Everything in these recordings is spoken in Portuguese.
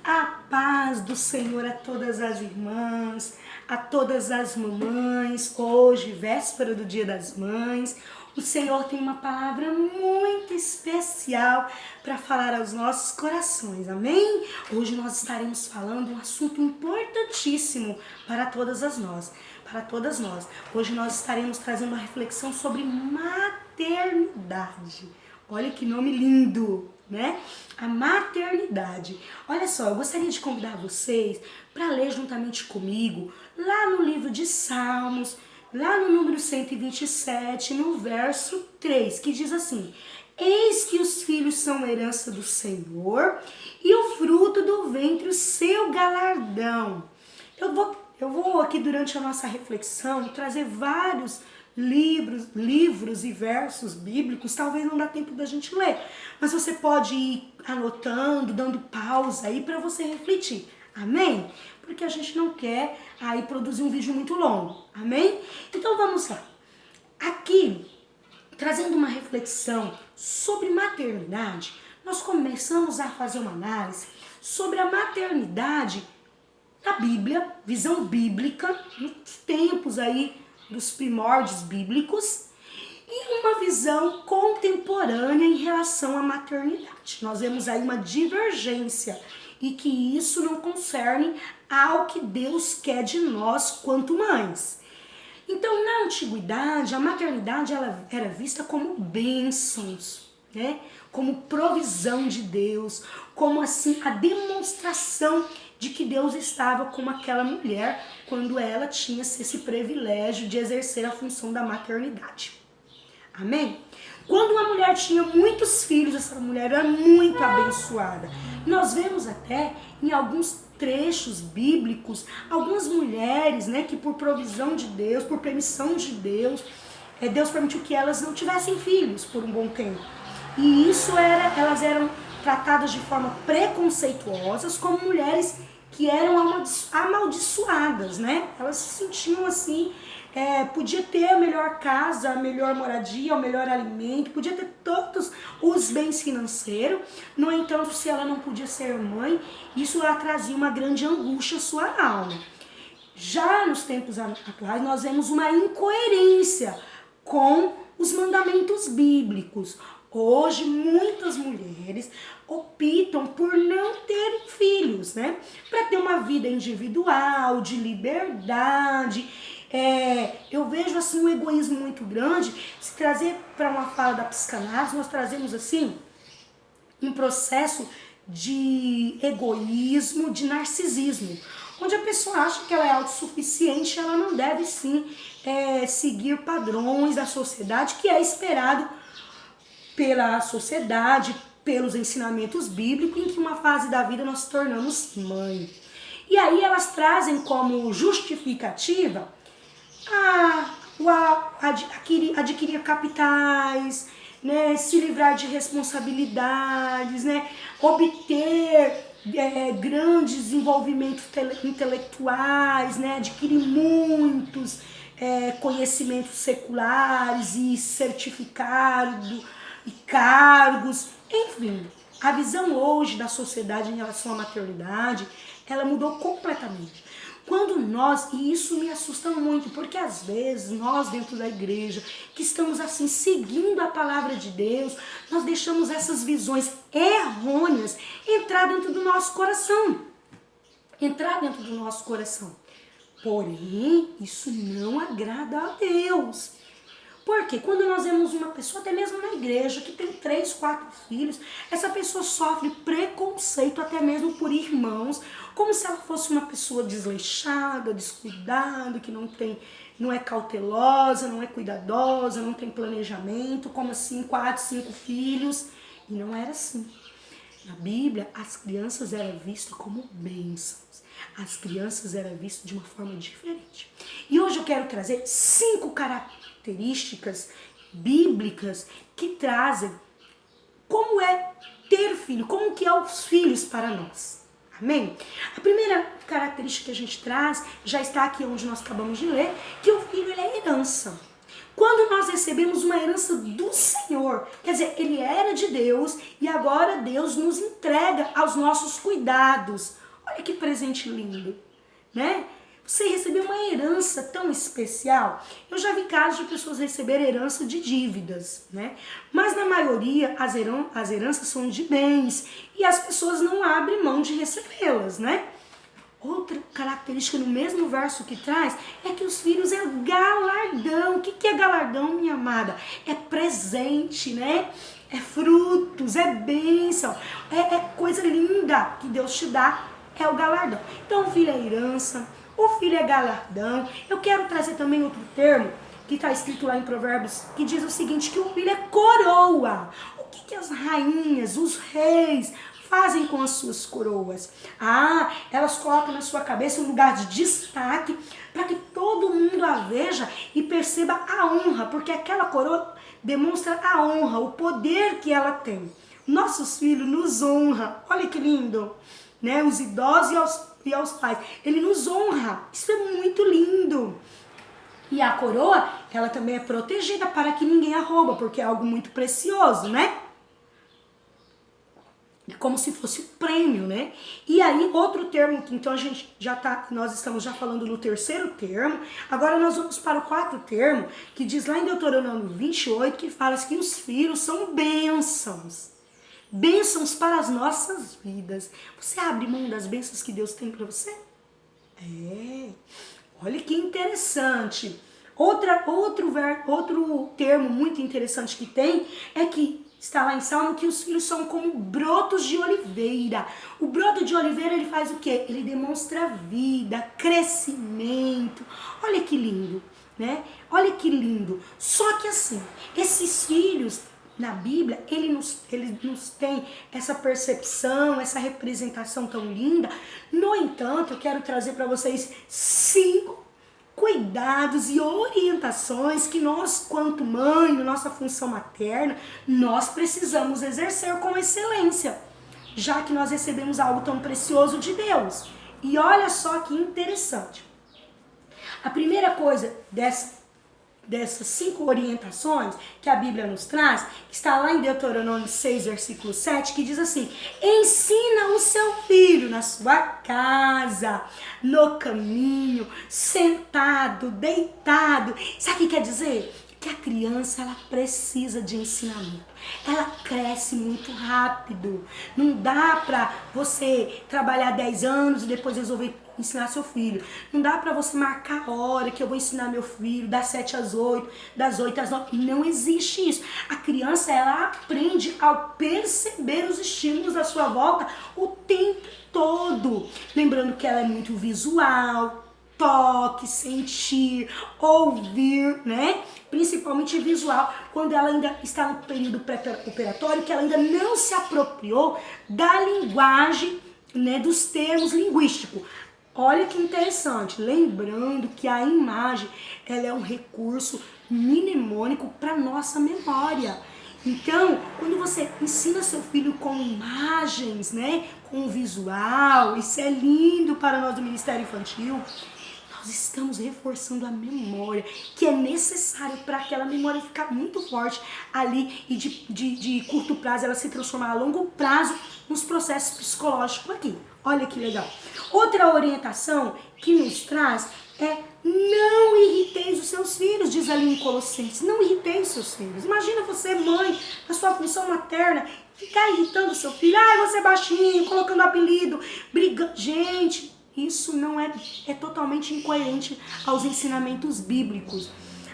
A paz do Senhor a todas as irmãs, a todas as mamães. Hoje, véspera do Dia das Mães, o Senhor tem uma palavra muito especial para falar aos nossos corações, amém? Hoje nós estaremos falando um assunto importantíssimo para todas nós. Hoje nós estaremos trazendo uma reflexão sobre maternidade. Olha que nome lindo, né? A maternidade. Olha só, eu gostaria de convidar vocês para ler juntamente comigo lá no livro de Salmos, lá no número 127, no verso 3, que diz assim: Eis que os filhos são herança do Senhor e o fruto do ventre o seu galardão. Eu vou aqui durante a nossa reflexão trazer vários livros e versos bíblicos. Talvez não dá tempo da gente ler, mas você pode ir anotando, dando pausa aí para você refletir, amém? Porque a gente não quer aí produzir um vídeo muito longo, amém? Então vamos lá. Aqui, trazendo uma reflexão sobre maternidade, nós começamos a fazer uma análise sobre a maternidade da Bíblia, visão bíblica, nos tempos aí dos primórdios bíblicos, e uma visão contemporânea em relação à maternidade. Nós vemos aí uma divergência e que isso não concerne ao que Deus quer de nós quanto mães. Então, na antiguidade, a maternidade ela era vista como bênçãos, né? Como provisão de Deus, como assim a demonstração de que Deus estava com aquela mulher quando ela tinha esse privilégio de exercer a função da maternidade. Amém? Quando uma mulher tinha muitos filhos, essa mulher era muito abençoada. Nós vemos até em alguns trechos bíblicos, algumas mulheres, né, que por provisão de Deus, por permissão de Deus, Deus permitiu que elas não tivessem filhos por um bom tempo. E elas eram tratadas de forma preconceituosas como mulheres que eram amaldiçoadas, né? Elas se sentiam assim, podia ter a melhor casa, a melhor moradia, o melhor alimento, podia ter todos os bens financeiros. No entanto, se ela não podia ser mãe, isso ela trazia uma grande angústia à sua alma. Já nos tempos atuais, nós vemos uma incoerência com os mandamentos bíblicos. Hoje, muitas mulheres optam por não terem filhos, né? Para ter uma vida individual, de liberdade. Eu vejo assim um egoísmo muito grande. Se trazer para uma fala da psicanálise, nós trazemos assim um processo de egoísmo, de narcisismo, onde a pessoa acha que ela é autossuficiente, ela não deve sim seguir padrões da sociedade que é esperado pela sociedade, pelos ensinamentos bíblicos, em que uma fase da vida nós tornamos mãe. E aí elas trazem como justificativa adquirir capitais, né, se livrar de responsabilidades, né, obter grandes desenvolvimentos intelectuais, né, adquirir muitos conhecimentos seculares e certificados e cargos, enfim. A visão hoje da sociedade em relação à maternidade, ela mudou completamente. E isso me assusta muito, porque às vezes nós dentro da igreja, que estamos assim seguindo a palavra de Deus, nós deixamos essas visões errôneas entrar dentro do nosso coração. Porém, isso não agrada a Deus. Porque quando nós vemos uma pessoa, até mesmo na igreja, que tem 3, 4 filhos, essa pessoa sofre preconceito até mesmo por irmãos, como se ela fosse uma pessoa desleixada, descuidada, que não é cautelosa, não é cuidadosa, não tem planejamento, como assim 4, 5 filhos. E não era assim. Na Bíblia, as crianças eram vistas como bênçãos. As crianças eram vistas de uma forma diferente. E hoje eu quero trazer 5 características bíblicas que trazem como é ter filho, como que é os filhos para nós. Amém? A primeira característica que a gente traz já está aqui onde nós acabamos de ler, que o filho ele é herança. Quando nós recebemos uma herança do Senhor, quer dizer, ele era de Deus e agora Deus nos entrega aos nossos cuidados. Olha que presente lindo, né? Você recebeu uma herança tão especial. Eu já vi casos de pessoas receberem herança de dívidas, né? Mas na maioria as heranças são de bens e as pessoas não abrem mão de recebê-las, né? Outra característica no mesmo verso que traz é que os filhos é galardão. O que é galardão, minha amada? É presente, né? É frutos, é bênção, é coisa linda que Deus te dá, é o galardão. Então o filho é herança, o filho é galardão. Eu quero trazer também outro termo que está escrito lá em Provérbios, que diz o seguinte, que o filho é coroa. O que as rainhas, os reis fazem com as suas coroas? Elas colocam na sua cabeça um lugar de destaque para que todo mundo a veja e perceba a honra, porque aquela coroa demonstra a honra, o poder que ela tem. Nossos filhos nos honram, olha que lindo, né? Os idosos e aos pais, ele nos honra, isso é muito lindo. E a coroa, ela também é protegida para que ninguém a rouba, porque é algo muito precioso, né? É como se fosse um prêmio, né? E aí, outro termo que então nós estamos já falando no terceiro termo, agora nós vamos para o quarto termo, que diz lá em Deuteronômio 28, que fala que os filhos são bênçãos. Bênçãos para as nossas vidas. Você abre mão das bênçãos que Deus tem para você? Olha que interessante. Outro termo muito interessante que tem é que está lá em Salmo que os filhos são como brotos de oliveira. O broto de oliveira, ele faz o quê? Ele demonstra vida, crescimento. Olha que lindo, né? Olha que lindo. Só que assim, esses filhos na Bíblia, ele nos tem essa percepção, essa representação tão linda. No entanto, eu quero trazer para vocês 5 cuidados e orientações que nós, quanto mãe, na nossa função materna, nós precisamos exercer com excelência, já que nós recebemos algo tão precioso de Deus. E olha só que interessante. A primeira coisa dessas 5 orientações que a Bíblia nos traz, que está lá em Deuteronômio 6, versículo 7, que diz assim: ensina o seu filho na sua casa, no caminho, sentado, deitado. Sabe o que quer dizer? Que a criança, ela precisa de ensinamento. Ela cresce muito rápido. Não dá pra você trabalhar 10 anos e depois resolver ensinar seu filho. Não dá pra você marcar a hora que eu vou ensinar meu filho, das 7 às 8, das 8 às 9. Não existe isso. A criança, ela aprende ao perceber os estímulos da sua volta o tempo todo. Lembrando que ela é muito visual, toque, sentir, ouvir, né? Principalmente visual, quando ela ainda está no período pré-operatório, que ela ainda não se apropriou da linguagem, né, dos termos linguísticos. Olha que interessante, lembrando que a imagem, ela é um recurso mnemônico para nossa memória. Então, quando você ensina seu filho com imagens, né, com visual, isso é lindo para nós do Ministério Infantil, nós estamos reforçando a memória, que é necessário para aquela memória ficar muito forte ali e de curto prazo ela se transformar a longo prazo nos processos psicológicos aqui. Olha que legal. Outra orientação que nos traz é: não irriteis os seus filhos, diz ali em Colossenses. Não irriteis os seus filhos. Imagina você, mãe, na sua função materna, ficar irritando o seu filho. Você é baixinho, colocando apelido, brigando. Gente, isso não é totalmente incoerente aos ensinamentos bíblicos.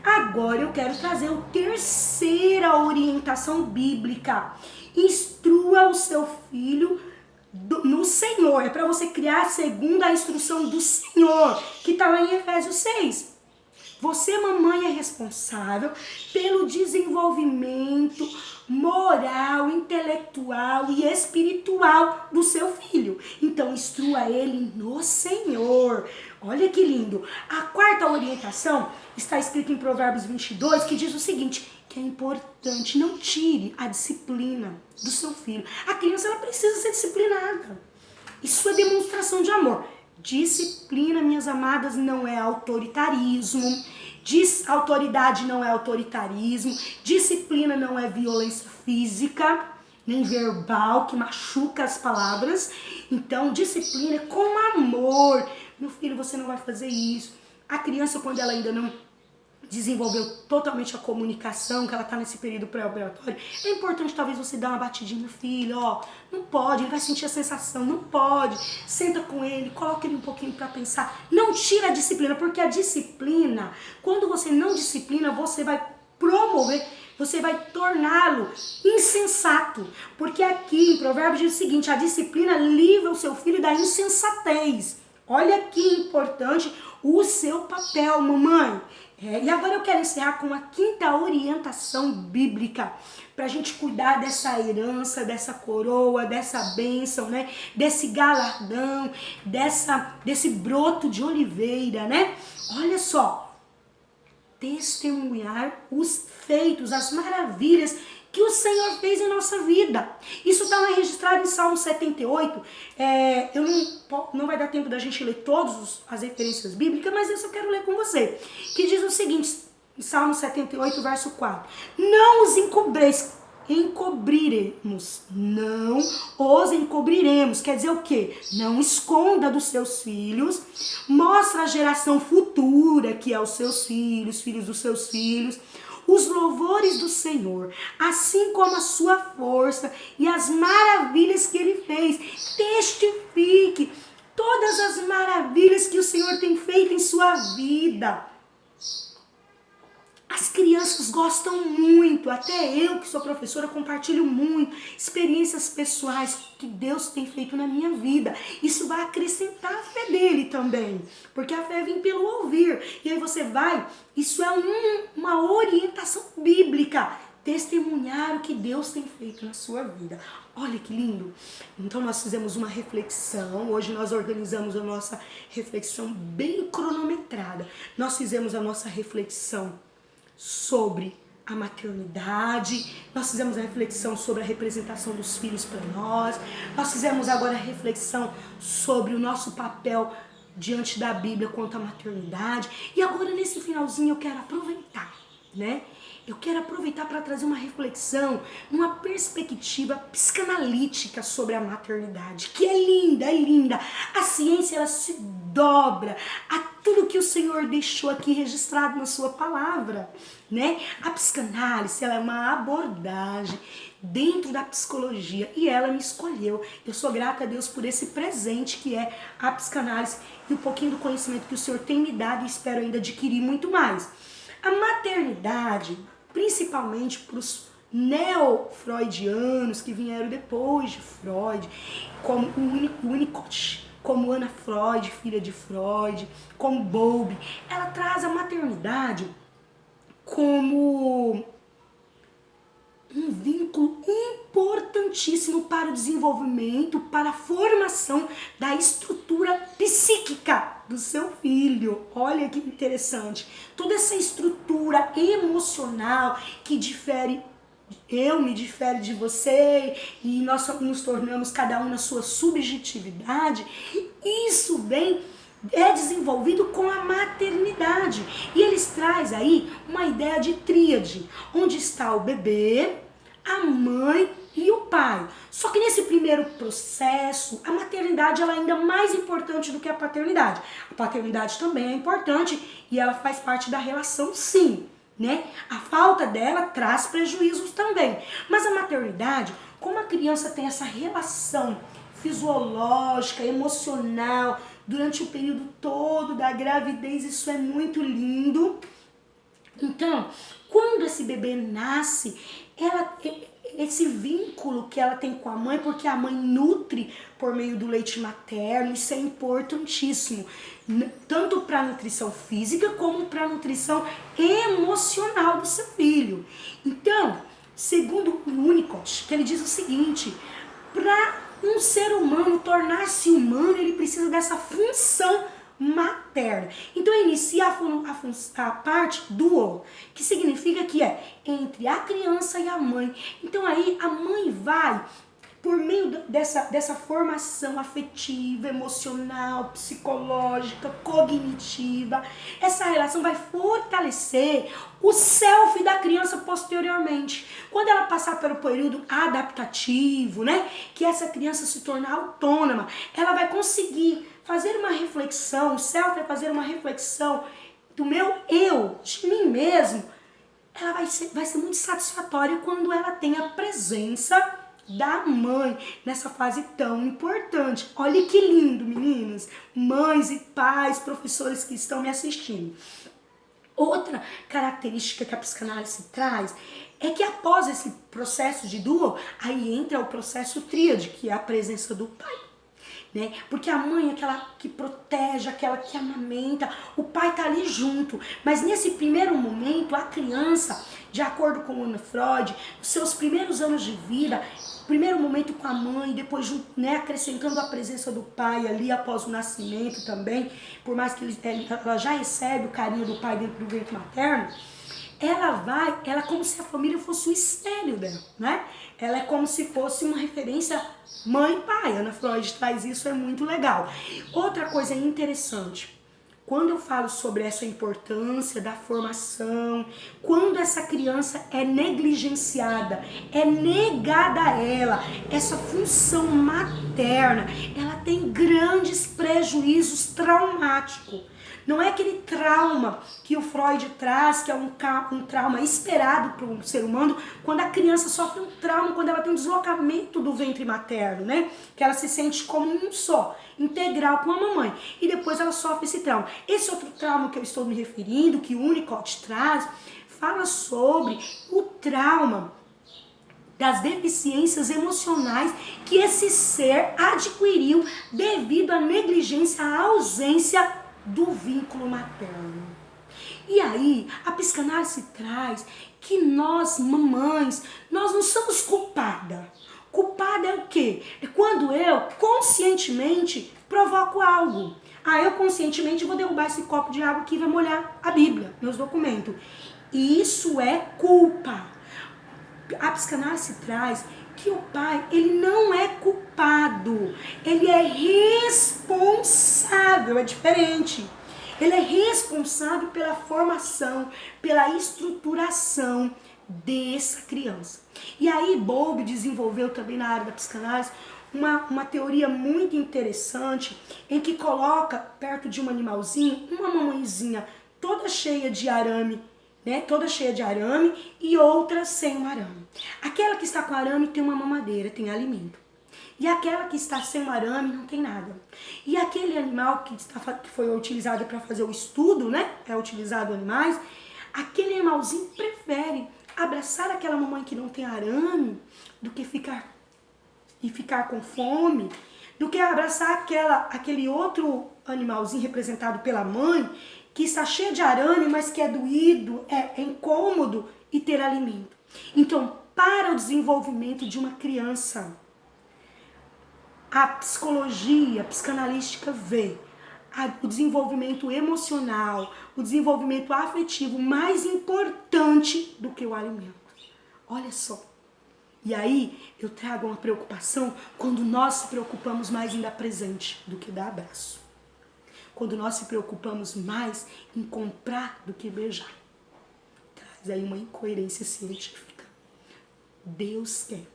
Agora eu quero trazer a terceira orientação bíblica. Instrua o seu filho no Senhor. É para você criar segundo a instrução do Senhor, que está lá em Efésios 6. Você, mamãe, é responsável pelo desenvolvimento moral, intelectual e espiritual do seu filho. Então, instrua ele no Senhor. Olha que lindo. A quarta orientação está escrita em Provérbios 22, que diz o seguinte: que é importante, não tire a disciplina do seu filho. A criança, ela precisa ser disciplinada. Isso é demonstração de amor. Disciplina, minhas amadas, não é autoritarismo. Autoridade não é autoritarismo, disciplina não é violência física, nem verbal, que machuca as palavras. Então, disciplina é com amor. Meu filho, você não vai fazer isso. A criança, quando ela ainda não desenvolveu totalmente a comunicação, que ela tá nesse período pré-operatório, é importante talvez você dar uma batidinha no filho, ó, não pode, ele vai sentir a sensação, não pode, senta com ele, coloca ele um pouquinho para pensar, não tira a disciplina, porque a disciplina, quando você não disciplina, você vai promover, você vai torná-lo insensato, porque aqui em Provérbios diz o seguinte, a disciplina livra o seu filho da insensatez. Olha que importante o seu papel, mamãe. E agora eu quero encerrar com a quinta orientação bíblica para a gente cuidar dessa herança, dessa coroa, dessa bênção, né? Desse galardão, desse broto de oliveira, né? Olha só, testemunhar os feitos, as maravilhas que o Senhor fez em nossa vida. Isso está registrado em Salmo 78. Não vai dar tempo da gente ler todas as referências bíblicas, mas isso eu quero ler com você. Que diz o seguinte, em Salmo 78, verso 4. Não os encobriremos. Não os encobriremos. Quer dizer o quê? Não esconda dos seus filhos. Mostra a geração futura, que é os seus filhos, filhos dos seus filhos, os louvores do Senhor, assim como a sua força e as maravilhas que Ele fez. Testifique todas as maravilhas que o Senhor tem feito em sua vida. As crianças gostam muito, até eu que sou professora compartilho muito experiências pessoais que Deus tem feito na minha vida. Isso vai acrescentar a fé dele também, porque a fé vem pelo ouvir. E aí você vai, isso é uma orientação bíblica, testemunhar o que Deus tem feito na sua vida. Olha que lindo! Então nós fizemos uma reflexão, hoje nós organizamos a nossa reflexão bem cronometrada. Nós fizemos a nossa reflexão sobre a maternidade, nós fizemos a reflexão sobre a representação dos filhos para nós fizemos agora a reflexão sobre o nosso papel diante da Bíblia quanto à maternidade, e agora nesse finalzinho eu quero aproveitar, né? Eu quero aproveitar para trazer uma reflexão, uma perspectiva psicanalítica sobre a maternidade, que é linda, é linda. A ciência, ela se dobra a tudo que o Senhor deixou aqui registrado na sua palavra, né? A psicanálise, ela é uma abordagem dentro da psicologia e ela me escolheu. Eu sou grata a Deus por esse presente que é a psicanálise e um pouquinho do conhecimento que o Senhor tem me dado e espero ainda adquirir muito mais. A maternidade, principalmente para os neo-freudianos que vieram depois de Freud, como o Winnicott, como Ana Freud, filha de Freud, como Bowlby, ela traz a maternidade como um vínculo importantíssimo para o desenvolvimento, para a formação da estrutura psíquica do seu filho. Olha que interessante. Toda essa estrutura emocional que difere, me difere de você, e nós nos tornamos cada um na sua subjetividade, isso é desenvolvido com a maternidade. E eles trazem aí uma ideia de tríade, onde está o bebê, a mãe e o pai. Só que nesse primeiro processo, a maternidade ela é ainda mais importante do que a paternidade. A paternidade também é importante e ela faz parte da relação, sim, né? A falta dela traz prejuízos também. Mas a maternidade, como a criança tem essa relação fisiológica, emocional, durante o período todo da gravidez, isso é muito lindo. Então, quando esse bebê nasce, esse vínculo que ela tem com a mãe, porque a mãe nutre por meio do leite materno, isso é importantíssimo, tanto para a nutrição física como para a nutrição emocional do seu filho. Então, segundo o Winnicott, que ele diz o seguinte, para um ser humano tornar-se humano, ele precisa dessa função materna. Então inicia a parte dual, que significa que é entre a criança e a mãe. Então aí a mãe vai por meio dessa formação afetiva, emocional, psicológica, cognitiva, essa relação vai fortalecer o self da criança posteriormente. Quando ela passar pelo período adaptativo, né, que essa criança se tornar autônoma, ela vai conseguir fazer uma reflexão, o self vai fazer uma reflexão do meu eu, de mim mesmo. Ela vai ser muito satisfatória quando ela tem a presença da mãe nessa fase tão importante. Olha que lindo, meninas, mães e pais, professores que estão me assistindo. Outra característica que a psicanálise traz é que após esse processo de duo, aí entra o processo tríade, que é a presença do pai. Né? Porque a mãe é aquela que protege, aquela que amamenta, o pai tá ali junto. Mas nesse primeiro momento, a criança, de acordo com Ana Freud, os seus primeiros anos de vida, primeiro momento com a mãe, depois, né, acrescentando a presença do pai ali após o nascimento também, por mais que ela já recebe o carinho do pai dentro do ventre materno, ela é como se a família fosse o espelho dela, né? Ela é como se fosse uma referência mãe e pai. Ana Freud traz isso, é muito legal. Outra coisa interessante, quando eu falo sobre essa importância da formação, quando essa criança é negligenciada, é negada a ela, essa função materna, ela tem grandes prejuízos traumáticos. Não é aquele trauma que o Freud traz, que é um trauma esperado para um ser humano, quando a criança sofre um trauma, quando ela tem um deslocamento do ventre materno, né? Que ela se sente como um só, integral com a mamãe. E depois ela sofre esse trauma. Esse outro trauma que eu estou me referindo, que o Winnicott traz, fala sobre o trauma das deficiências emocionais que esse ser adquiriu devido à negligência, à ausência do vínculo materno. E aí, a psicanálise traz que nós, mamães, nós não somos culpadas. Culpada é o quê? É quando eu, conscientemente, provoco algo. Eu conscientemente vou derrubar esse copo de água aqui e vai molhar a Bíblia, meus documentos. Isso é culpa. A psicanálise traz que o pai, ele não é culpado, ele é responsável, é diferente. Ele é responsável pela formação, pela estruturação dessa criança. E aí Bowlby desenvolveu também na área da psicanálise uma teoria muito interessante em que coloca perto de um animalzinho uma mamãezinha toda cheia de arame, né, toda cheia de arame e outra sem um arame. Aquela que está com arame tem uma mamadeira, tem alimento. E aquela que está sem um arame não tem nada. E aquele animal que foi utilizado para fazer o estudo, né, é utilizado animais, aquele animalzinho prefere abraçar aquela mamãe que não tem arame do que ficar com fome, do que abraçar aquele outro animalzinho representado pela mãe, que está cheio de arame, mas que é doído, é incômodo e ter alimento. Então, para o desenvolvimento de uma criança, a psicologia psicanalística vê o desenvolvimento emocional, o desenvolvimento afetivo mais importante do que o alimento. Olha só. E aí eu trago uma preocupação quando nós se preocupamos mais em dar presente do que dar abraço. Quando nós se preocupamos mais em comprar do que beijar. Traz aí uma incoerência científica. Deus quer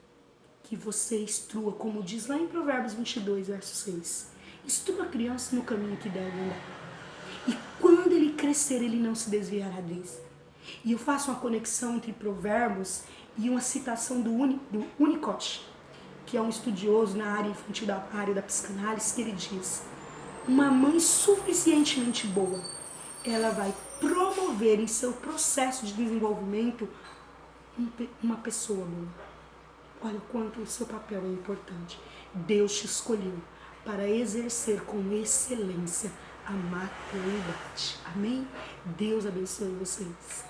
que você instrua, como diz lá em Provérbios 22, verso 6. Instrua a criança no caminho que deve andar. E quando ele crescer, ele não se desviará dele. E eu faço uma conexão entre Provérbios e uma citação do Winnicott, que é um estudioso na área infantil, da área da psicanálise, que ele diz: uma mãe suficientemente boa, ela vai promover em seu processo de desenvolvimento uma pessoa boa. Olha o quanto o seu papel é importante. Deus te escolheu para exercer com excelência a maternidade. Amém? Deus abençoe vocês.